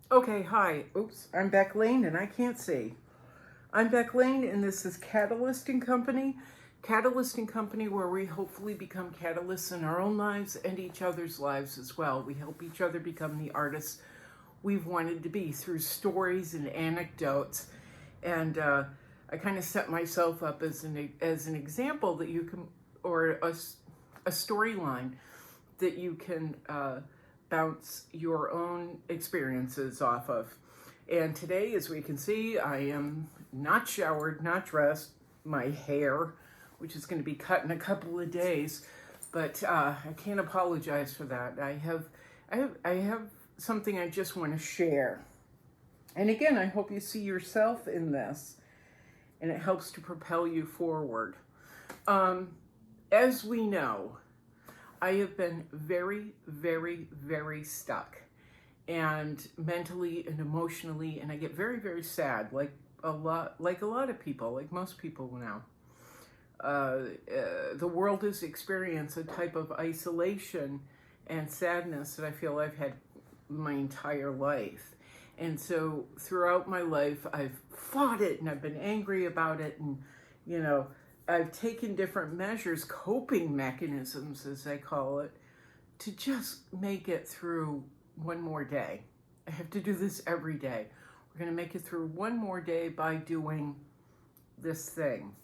Okay, hi. Oops, I'm Beck Lane and I can't see. I'm Beck Lane and this is Catalyst and Company. Catalyst and Company, where we hopefully become catalysts in our own lives and each other's lives as well. We help each other become the artists we've wanted to be through stories and anecdotes. And I kind of set myself up as an example that you can, or a storyline that you can bounce your own experiences off of. And today, as we can see, I am not showered, not dressed, my hair, which is going to be cut in a couple of days, but I can't apologize for that. I have something I just want to share. And again, I hope you see yourself in this and it helps to propel you forward. As we know, I have been very, very, very stuck, and mentally and emotionally, and I get very, very sad, like a lot of people, like most people now. The world has experienced a type of isolation and sadness that I feel I've had my entire life. And so throughout my life, I've fought it and I've been angry about it. And, you know, I've taken different measures, coping mechanisms, as I call it, to just make it through one more day. I have to do this every day. We're going to make it through one more day by doing this thing.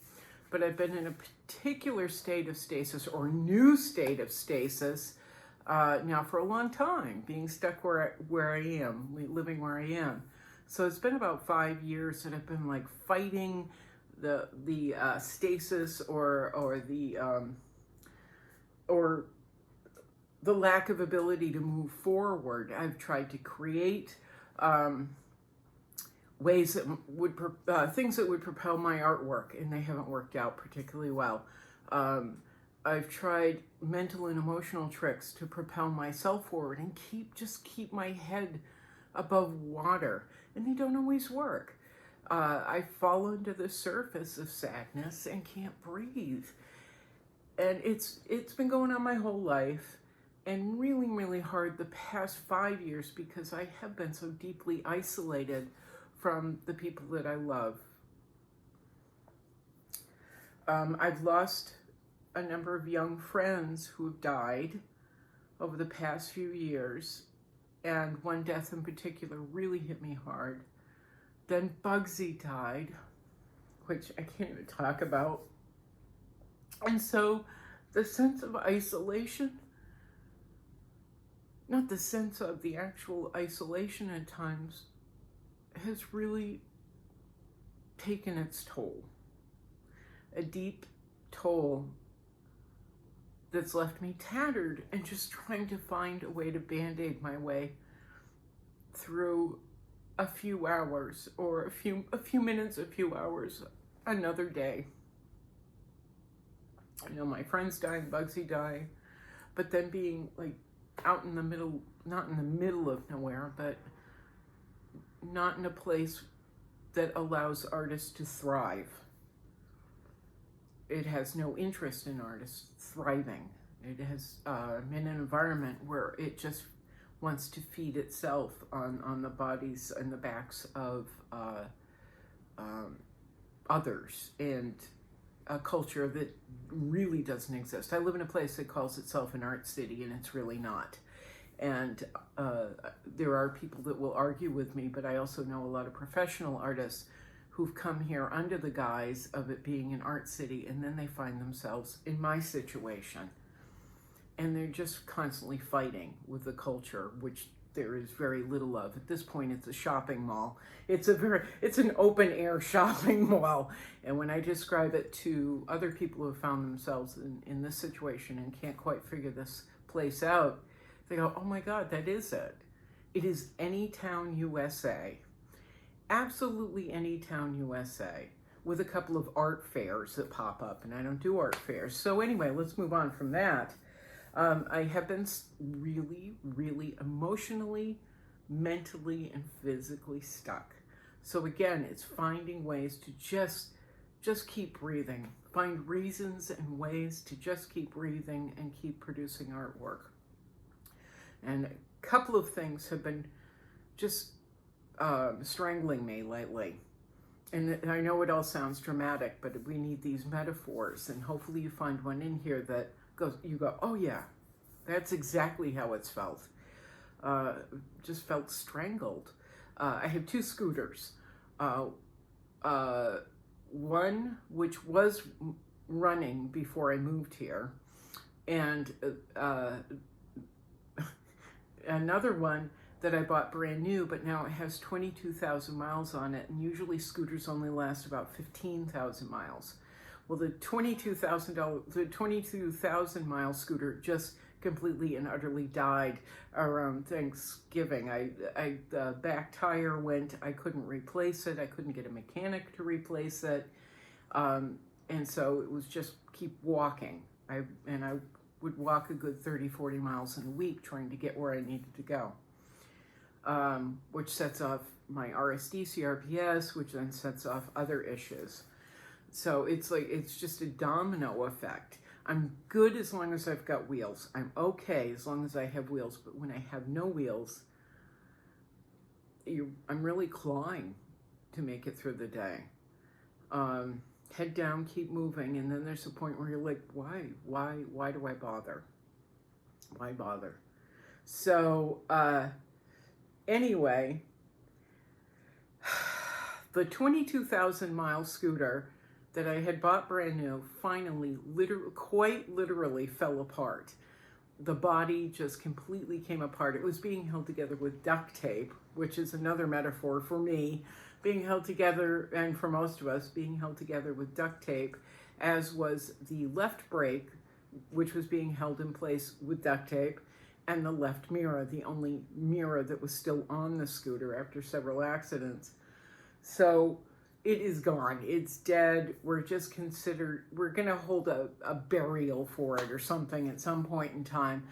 But I've been in a particular state of stasis, or new state of stasis, now for a long time, being stuck where I am, living where I am. So it's been about 5 years that I've been like fighting the stasis or the lack of ability to move forward. I've tried to create ways that would things that would propel my artwork, and they haven't worked out particularly well. I've tried mental and emotional tricks to propel myself forward and keep my head above water, and they don't always work. I fall into the surface of sadness and can't breathe, and it's been going on my whole life, and really, really hard the past 5 years because I have been so deeply isolated from the people that I love. I've lost a number of young friends who have died over the past few years, and one death in particular really hit me hard. Then Bugsy died, which I can't even talk about. And so the sense of isolation, not the sense of the actual isolation at times, has really taken its toll. A deep toll that's left me tattered and just trying to find a way to band-aid my way through a few hours, or a few minutes, a few hours, another day. You know, my friends dying, Bugsy dying, but then being like out in the middle, not in the middle of nowhere, but not in a place that allows artists to thrive. It has no interest in artists thriving. It has in an environment where it just wants to feed itself on the bodies and the backs of others, and a culture that really doesn't exist. I live in a place that calls itself an art city, and it's really not. And there are people that will argue with me, but I also know a lot of professional artists who've come here under the guise of it being an art city, and then they find themselves in my situation. And they're just constantly fighting with the culture, which there is very little of. At this point, it's a shopping mall. It's an open air shopping mall. And when I describe it to other people who have found themselves in this situation and can't quite figure this place out, they go, oh my God, that is it. It is any town USA. Absolutely any town USA, with a couple of art fairs that pop up, and I don't do art fairs. So anyway, let's move on from that. I have been really, really emotionally, mentally, and physically stuck. So again, it's finding ways to just keep breathing. Find reasons and ways to just keep breathing and keep producing artwork. And a couple of things have been just strangling me lately. And I know it all sounds dramatic, but we need these metaphors, and hopefully you find one in here that you go, oh yeah, that's exactly how it's felt. Just felt strangled. I have two scooters. One which was running before I moved here, and another one that I bought brand new, but now it has 22,000 miles on it, and usually scooters only last about 15,000 miles. Well, the 22,000 mile scooter just completely and utterly died around Thanksgiving. The back tire went, I couldn't replace it, I couldn't get a mechanic to replace it, and so it was just keep walking. I would walk a good 30-40 miles in a week trying to get where I needed to go. Which sets off my RSD CRPS, which then sets off other issues. So it's just a domino effect. I'm good as long as I've got wheels. I'm okay as long as I have wheels. But when I have no wheels, I'm really clawing to make it through the day. Head down, keep moving, and then there's a point where you're like, why do I bother? Why bother? So, anyway, the 22,000 mile scooter that I had bought brand new finally, quite literally fell apart. The body just completely came apart. It was being held together with duct tape, which is another metaphor for me, being held together, and for most of us, being held together with duct tape, as was the left brake, which was being held in place with duct tape, and the left mirror, the only mirror that was still on the scooter after several accidents. So it is gone. It's dead. We're going to hold a burial for it or something at some point in time.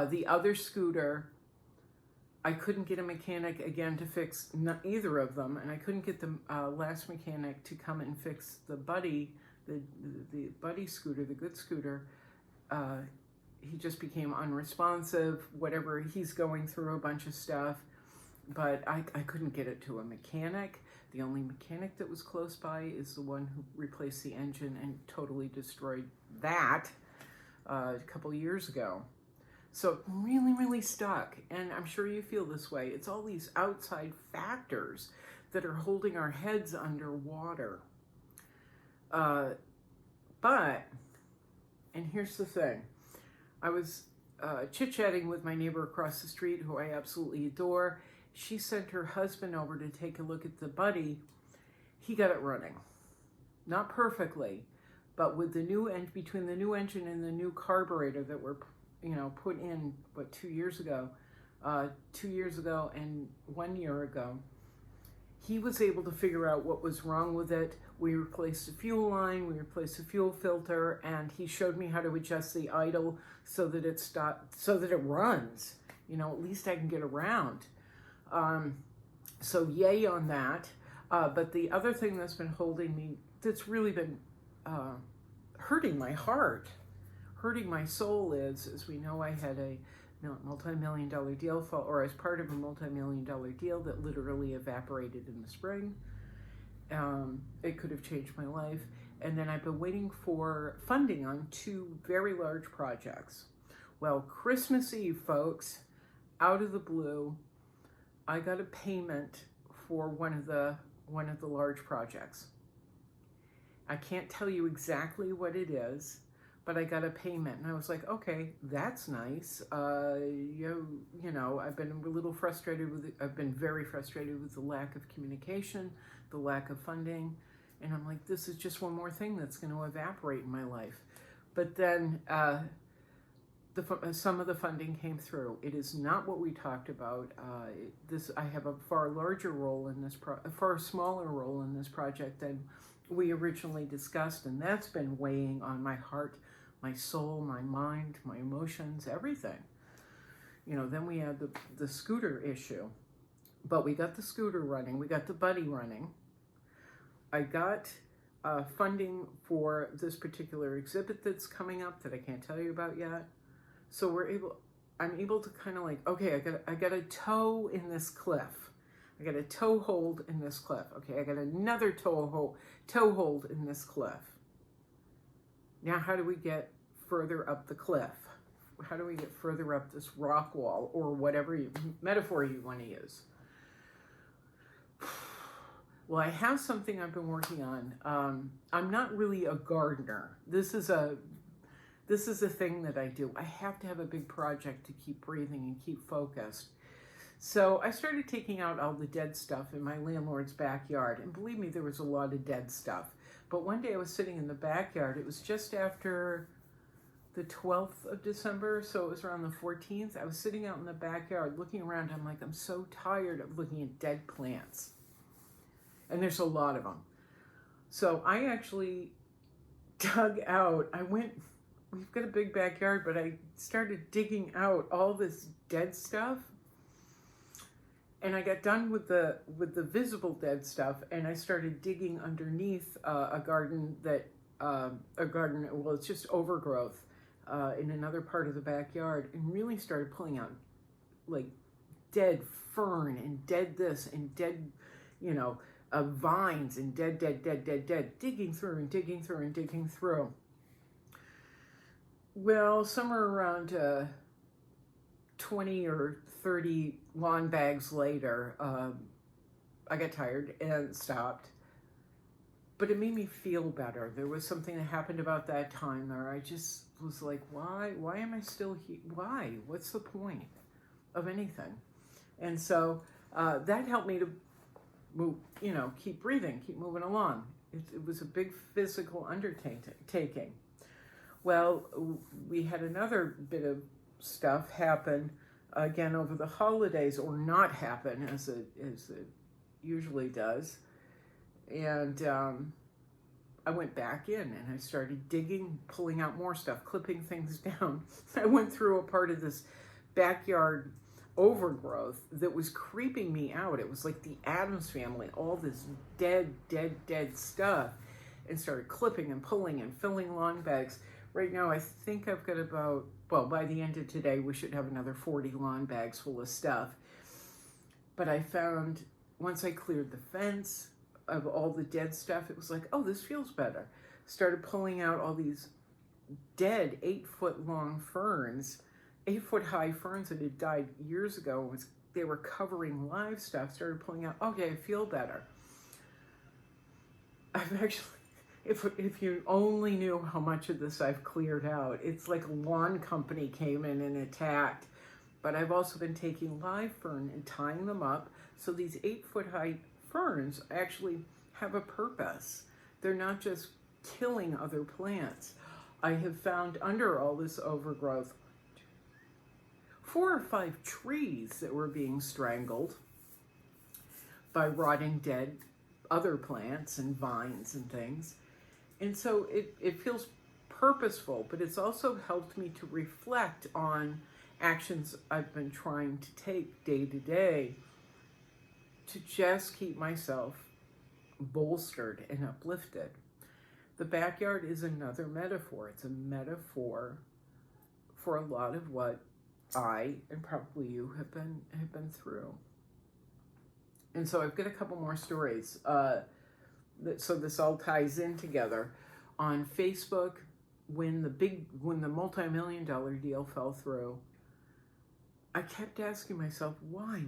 The other scooter, I couldn't get a mechanic again to fix either of them, and I couldn't get the last mechanic to come and fix the buddy scooter, the good scooter. He just became unresponsive, whatever. He's going through a bunch of stuff, but I couldn't get it to a mechanic. The only mechanic that was close by is the one who replaced the engine and totally destroyed that a couple years ago. So really, really stuck. And I'm sure you feel this way. It's all these outside factors that are holding our heads underwater. But, and here's the thing. I was chit-chatting with my neighbor across the street, who I absolutely adore. She sent her husband over to take a look at the buddy. He got it running. Not perfectly, but with the new between the new engine and the new carburetor that were put in, 2 years ago? 2 years ago and 1 year ago. He was able to figure out what was wrong with it. We replaced the fuel line, we replaced the fuel filter, and he showed me how to adjust the idle so that it runs. At least I can get around. So yay on that. But the other thing that's been holding me, that's really been hurting my heart, hurting my soul is, as we know, I had a multi-million-dollar deal or as part of a multi-million-dollar deal that literally evaporated in the spring. It could have changed my life. And then I've been waiting for funding on 2 very large projects. Well, Christmas Eve, folks, out of the blue, I got a payment for one of the large projects. I can't tell you exactly what it is, but I got a payment, and I was like, okay, that's nice. I've been a little frustrated I've been very frustrated with the lack of communication, the lack of funding, and I'm like, this is just one more thing that's going to evaporate in my life. But then some of the funding came through. It is not what we talked about. I have a far larger role in this, a far smaller role in this project than we originally discussed, and that's been weighing on my heart, my soul, my mind, my emotions, everything. Then we had the scooter issue, but we got the scooter running, we got the buddy running. I got funding for this particular exhibit that's coming up that I can't tell you about yet. So I'm able to kind of like, okay, I got a toe in this cliff. I got a toe hold in this cliff. Okay, I got another toe hold in this cliff. Now, how do we get further up the cliff? How do we get further up this rock wall, or whatever metaphor you want to use? Well, I have something I've been working on. I'm not really a gardener. This is a thing that I do. I have to have a big project to keep breathing and keep focused. So I started taking out all the dead stuff in my landlord's backyard. And believe me, there was a lot of dead stuff. But one day I was sitting in the backyard. It was just after the 12th of December, so it was around the 14th. I was sitting out in the backyard looking around. I'm like, I'm so tired of looking at dead plants. And there's a lot of them. So I actually dug out, we've got a big backyard, but I started digging out all this dead stuff. And I got done with the visible dead stuff, and I started digging underneath a garden, well, it's just overgrowth in another part of the backyard, and really started pulling out like dead fern and dead this and dead, vines and dead, digging through and digging through and digging through. Well, somewhere around 20 or 30 lawn bags later, I got tired and stopped. But it made me feel better. There was something that happened about that time where I just was like, why am I still here? Why? What's the point of anything? And so that helped me to move, keep breathing, keep moving along. It was a big physical undertaking. Well, we had another bit of stuff happen again over the holidays, or not happen as it usually does. And I went back in and I started digging, pulling out more stuff, clipping things down. I went through a part of this backyard overgrowth that was creeping me out. It was like the Addams Family, all this dead stuff, and started clipping and pulling and filling lawn bags. Right now, I think I've got about, by the end of today, we should have another 40 lawn bags full of stuff. But I found, once I cleared the fence of all the dead stuff, it was like, oh, this feels better. Started pulling out all these dead 8-foot long ferns, 8-foot high ferns that had died years ago. They were covering live stuff. Started pulling out, okay, I feel better. I've actually, if you only knew how much of this I've cleared out. It's like a lawn company came in and attacked. But I've also been taking live fern and tying them up. So these 8-foot high ferns actually have a purpose. They're not just killing other plants. I have found under all this overgrowth 4 or 5 trees that were being strangled by rotting dead other plants and vines and things. And so it feels purposeful, but it's also helped me to reflect on actions I've been trying to take day to day to just keep myself bolstered and uplifted. The backyard is another metaphor. It's a metaphor for a lot of what I and probably you have been through. And so I've got a couple more stories. So this all ties in together. On Facebook, when the multi-million-dollar deal fell through, I kept asking myself, why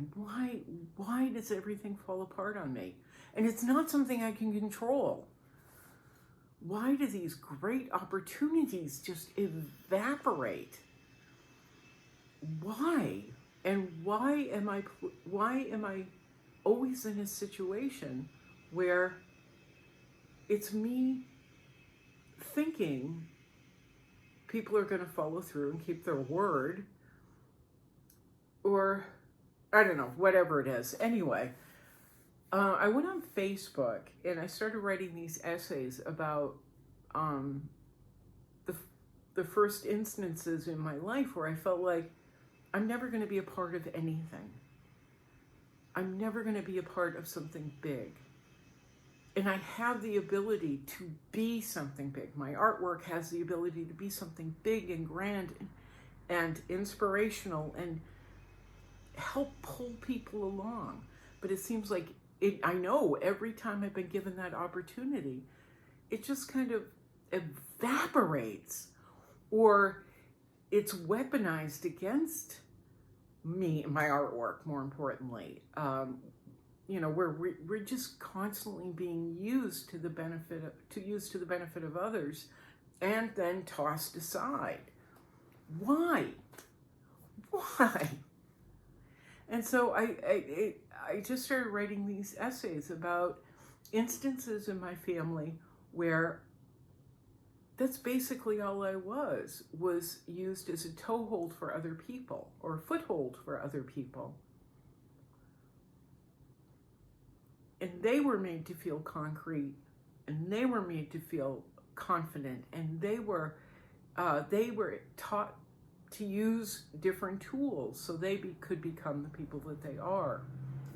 does everything fall apart on me? And it's not something I can control. Why do these great opportunities just evaporate? Why? And why am I always in a situation where it's me thinking people are going to follow through and keep their word, or I don't know, whatever it is. Anyway, I went on Facebook and I started writing these essays about the first instances in my life where I felt like I'm never going to be a part of anything. I'm never going to be a part of something big. And I have the ability to be something big. My artwork has the ability to be something big and grand and inspirational and help pull people along. but it seems like I know every time I've been given that opportunity, it just kind of evaporates, or it's weaponized against me and my artwork, more importantly. We're just constantly being used to the benefit of others, and then tossed aside. Why? And so I just started writing these essays about instances in my family where that's basically all I was used as a toehold for other people, or a foothold for other people. And they were made to feel concrete, and they were made to feel confident, and they were taught to use different tools so they could become the people that they are.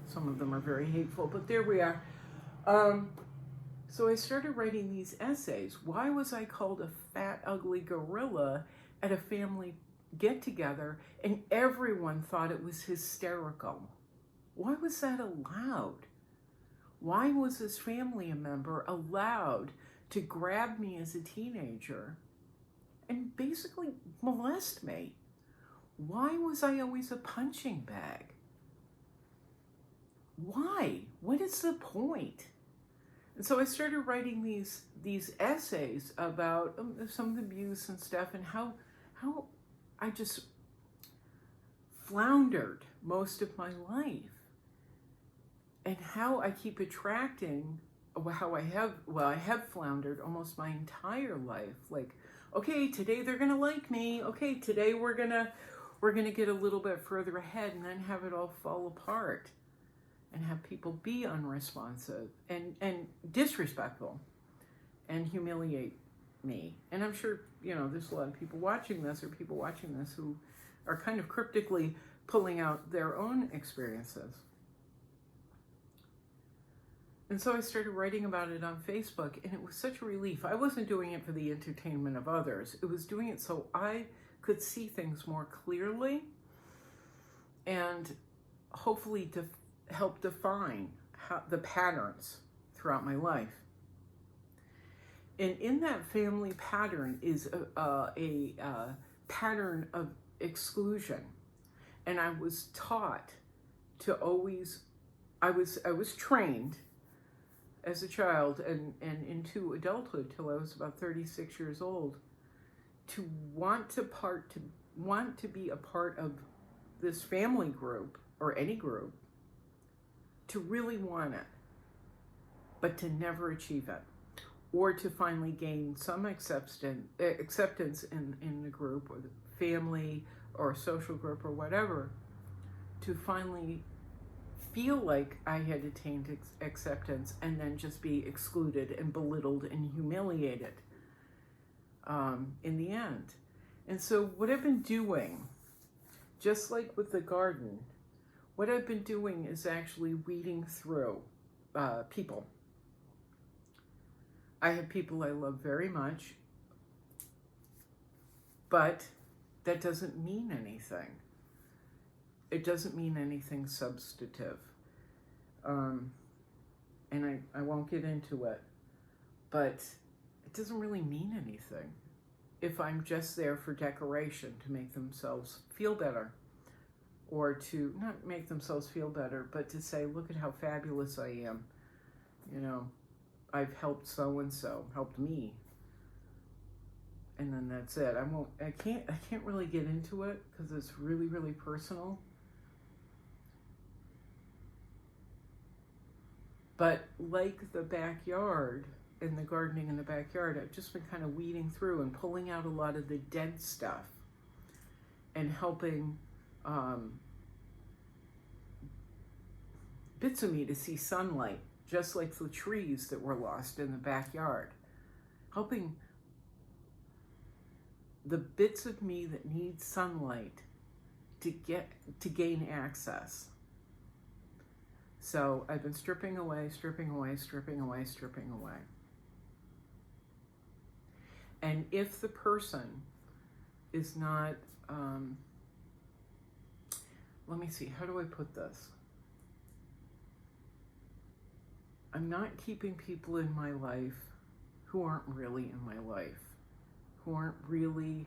Some of them are very hateful, but there we are. So I started writing these essays. Why was I called a fat, ugly gorilla at a family get-together, and everyone thought it was hysterical? Why was that allowed? Why was this family member allowed to grab me as a teenager and basically molest me? Why was I always a punching bag? Why? What is the point? And so I started writing these essays about some of the abuse and stuff, and how I just floundered most of my life, and how I keep attracting, I have floundered almost my entire life. Like, okay, today they're gonna like me. Okay, today we're gonna get a little bit further ahead, and then have it all fall apart, and have people be unresponsive and disrespectful and humiliate me. And I'm sure, there's a lot of people watching this, or people watching this who are kind of cryptically pulling out their own experiences. And so I started writing about it on Facebook, and it was such a relief. I wasn't doing it for the entertainment of others. It was doing it so I could see things more clearly, and hopefully to help define the patterns throughout my life. And in that family pattern is a pattern of exclusion. And I was taught to always, I was trained as a child and into adulthood till I was about 36 years old, to want to be a part of this family group, or any group, to really want it, but to never achieve it, or to finally gain some acceptance in the group, or the family, or social group, or whatever, to finally feel like I had attained acceptance, and then just be excluded and belittled and humiliated in the end. And so what I've been doing, just like with the garden, what I've been doing is actually weeding through people. I have people I love very much, but that doesn't mean anything. It doesn't mean anything substantive. And I won't get into it, but it doesn't really mean anything if I'm just there for decoration, to make themselves feel better. Or to not make themselves feel better, but to say, look at how fabulous I am. I've helped so-and-so, helped me. And then that's it. I can't really get into it because it's really, really personal. But like the backyard and the gardening in the backyard, I've just been kind of weeding through and pulling out a lot of the dead stuff, and helping bits of me to see sunlight, just like the trees that were lost in the backyard. Helping the bits of me that need sunlight to gain access. So I've been stripping away. And if the person is not, let me see, how do I put this? I'm not keeping people in my life who aren't really in my life, who aren't really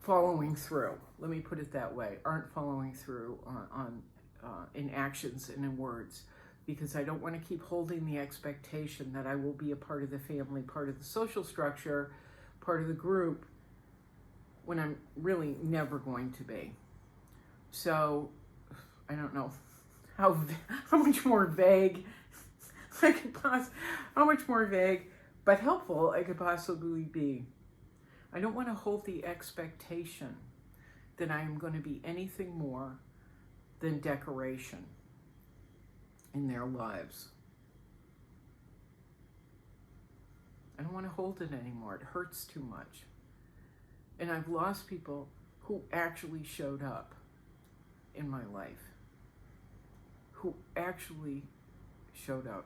following through. Let me put it that way. Aren't following through in actions and in words, because I don't want to keep holding the expectation that I will be a part of the family, part of the social structure, part of the group, when I'm really never going to be. So I don't know how much more vague how much more vague but helpful I could possibly be. I don't want to hold the expectation that I am going to be anything more than decoration in their lives. I don't want to hold it anymore. It hurts too much. And I've lost people who actually showed up in my life, who actually showed up.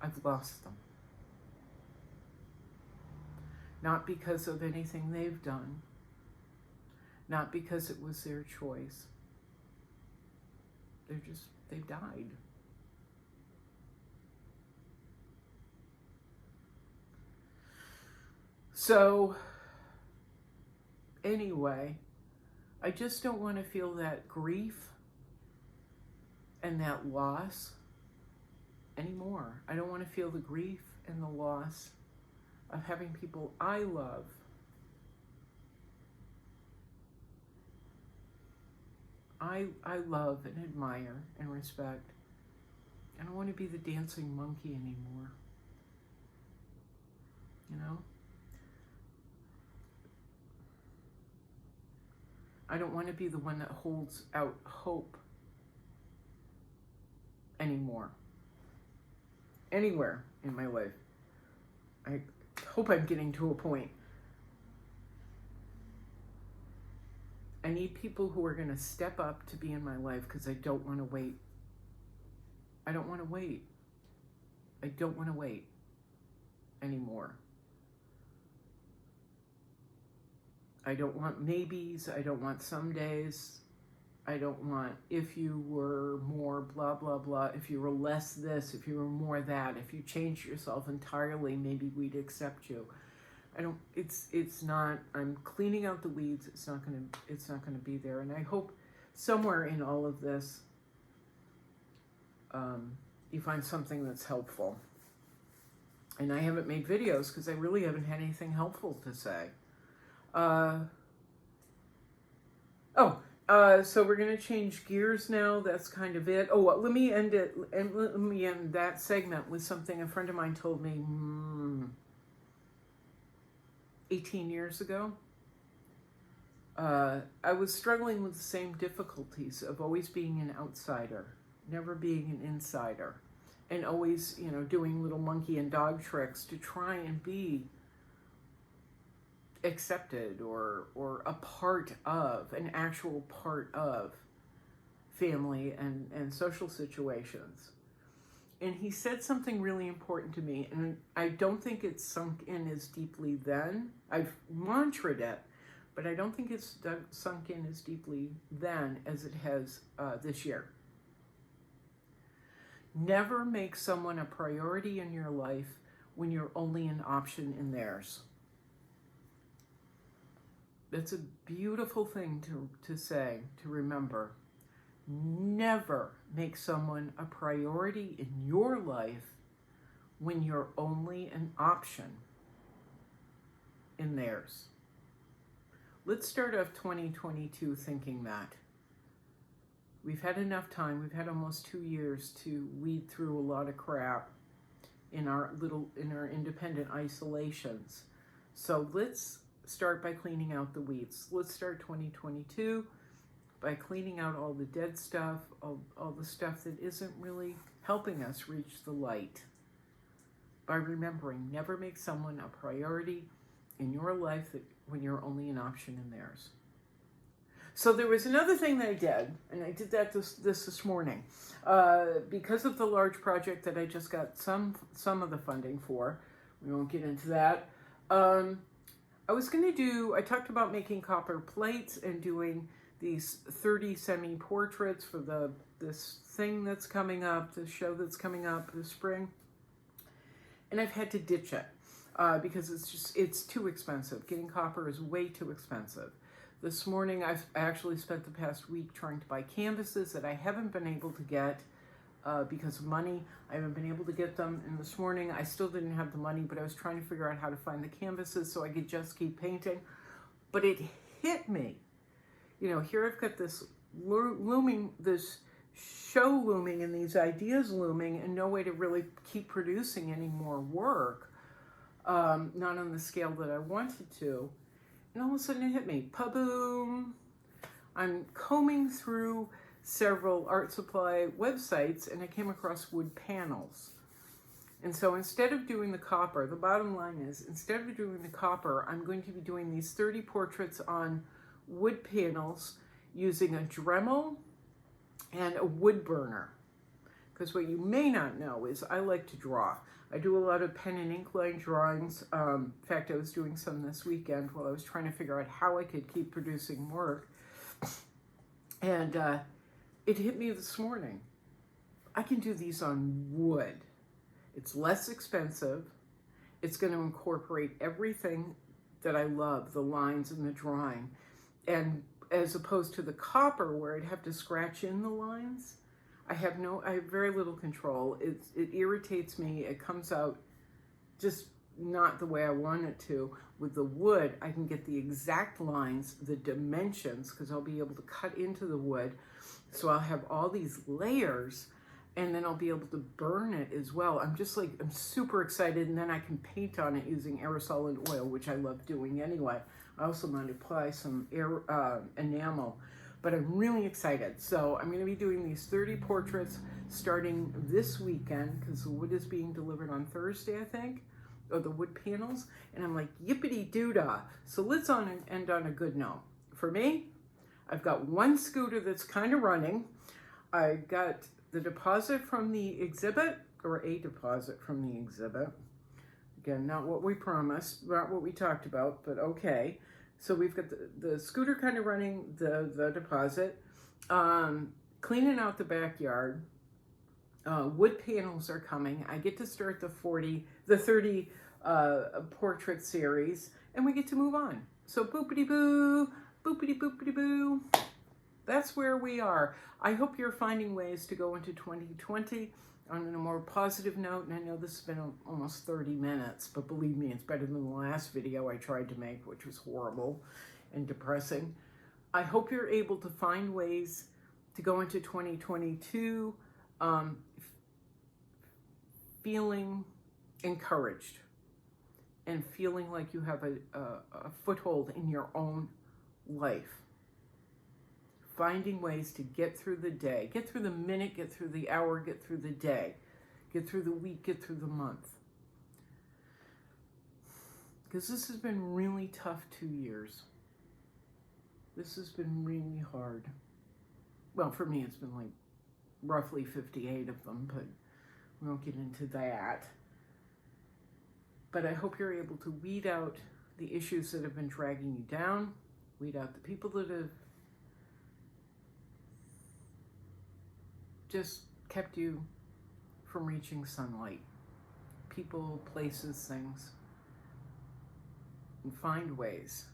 I've lost them. Not because of anything they've done, not because it was their choice. They've died. So, anyway, I just don't want to feel that grief and that loss anymore. I don't want to feel the grief and the loss of having people I love I love and admire and respect. I don't want to be the dancing monkey anymore. You know? I don't want to be the one that holds out hope anymore. Anywhere in my life. I hope I'm getting to a point. I need people who are going to step up to be in my life because I don't want to wait. I don't want to wait. I don't want to wait anymore. I don't want maybes. I don't want some days. I don't want if you were more blah, blah, blah. If you were less this, if you were more that, if you changed yourself entirely, maybe we'd accept you. It's not, I'm cleaning out the weeds. It's not going to be there. And I hope somewhere in all of this, you find something that's helpful. And I haven't made videos because I really haven't had anything helpful to say. So we're going to change gears now. That's kind of it. Let me end it, and let me end that segment with something a friend of mine told me 18 years ago. I was struggling with the same difficulties of always being an outsider, never being an insider, and always, doing little monkey and dog tricks to try and be accepted or a part of, an actual part of family and social situations. And he said something really important to me, and I don't think it's sunk in as deeply then. I've mantraed it, but I don't think it's sunk in as deeply then as it has this year. Never make someone a priority in your life when you're only an option in theirs. That's a beautiful thing to say, to remember. Never make someone a priority in your life when you're only an option in theirs. Let's start off 2022 thinking that. We've had enough time. We've had almost 2 years to weed through a lot of crap in our independent isolations. So let's start by cleaning out the weeds. Let's start 2022 by cleaning out all the dead stuff, all the stuff that isn't really helping us reach the light. By remembering, never make someone a priority in your life when you're only an option in theirs. So there was another thing that I did, and I did that this morning. Because of the large project that I just got some of the funding for, we won't get into that. I talked about making copper plates and doing these 30 semi-portraits for this thing that's coming up, this show that's coming up this spring. And I've had to ditch it because it's too expensive. Getting copper is way too expensive. This morning, I actually spent the past week trying to buy canvases that I haven't been able to get because of money. I haven't been able to get them. And this morning, I still didn't have the money, but I was trying to figure out how to find the canvases so I could just keep painting. But it hit me. You know, here I've got this this show looming and these ideas looming and no way to really keep producing any more work, not on the scale that I wanted to. And all of a sudden it hit me, pa-boom. I'm combing through several art supply websites and I came across wood panels. And so instead of doing the copper, the bottom line is, instead of doing the copper, I'm going to be doing these 30 portraits on wood panels using a Dremel and a wood burner. Because what you may not know is I like to draw. I do a lot of pen and ink line drawings. In fact, I was doing some this weekend while I was trying to figure out how I could keep producing work. And it hit me this morning. I can do these on wood. It's less expensive. It's going to incorporate everything that I love, the lines and the drawing. And as opposed to the copper where I'd have to scratch in the lines, I have very little control. It irritates me. It comes out just not the way I want it to. With the wood, I can get the exact lines, the dimensions, because I'll be able to cut into the wood. So I'll have all these layers, and then I'll be able to burn it as well. I'm super excited, and then I can paint on it using aerosol and oil, which I love doing anyway. I also might apply some enamel, but I'm really excited. So I'm going to be doing these 30 portraits starting this weekend because the wood is being delivered on Thursday, I think, or the wood panels. And I'm like, yippity-doo-dah. So let's end on a good note. For me, I've got one scooter that's kind of running. I got the deposit from the exhibit, or a deposit from the exhibit. Again, not what we promised, not what we talked about, but okay. So we've got the scooter kind of running, the deposit, cleaning out the backyard. Wood panels are coming. I get to start the 30 portrait series, and we get to move on. So boopity-boo, boopity-boopity-boo. That's where we are. I hope you're finding ways to go into 2020 on a more positive note, and I know this has been almost 30 minutes, but believe me, it's better than the last video I tried to make, which was horrible and depressing. I hope you're able to find ways to go into 2022 feeling encouraged and feeling like you have a foothold in your own life. Finding ways to get through the day, get through the minute, get through the hour, get through the day, get through the week, get through the month. Because this has been really tough 2 years. This has been really hard. Well, for me, it's been like roughly 58 of them, but we won't get into that. But I hope you're able to weed out the issues that have been dragging you down, weed out the people that have just kept you from reaching sunlight. People, places, things. And find ways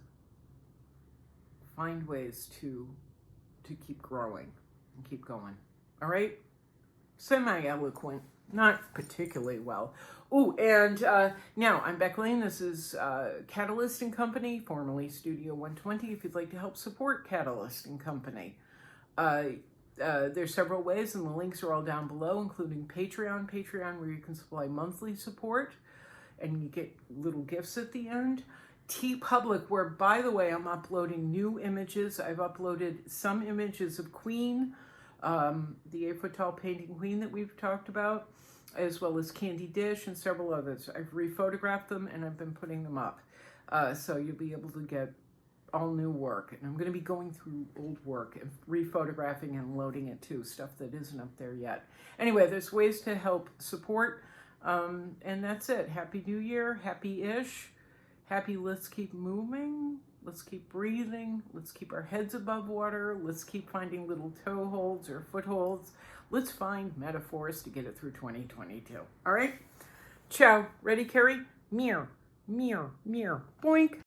to keep growing and keep going. All right? Semi-eloquent, not particularly well. Oh, and now I'm Beck Lane. This is Catalyst & Company, formerly Studio 120, if you'd like to help support Catalyst & Company. There's several ways, and the links are all down below, including Patreon, where you can supply monthly support, and you get little gifts at the end. TeePublic, where, by the way, I'm uploading new images. I've uploaded some images of Queen, the 8-foot-tall painting Queen that we've talked about, as well as Candy Dish and several others. I've rephotographed them, and I've been putting them up. So you'll be able to get all new work. And I'm going to be going through old work and rephotographing and loading it too, stuff that isn't up there yet. Anyway, there's ways to help support. And that's it. Happy New Year. Happy-ish. Happy let's keep moving. Let's keep breathing. Let's keep our heads above water. Let's keep finding little toe holds or footholds. Let's find metaphors to get it through 2022. All right? Ciao. Ready, Carrie? Mirror, mirror, mirror. Boink.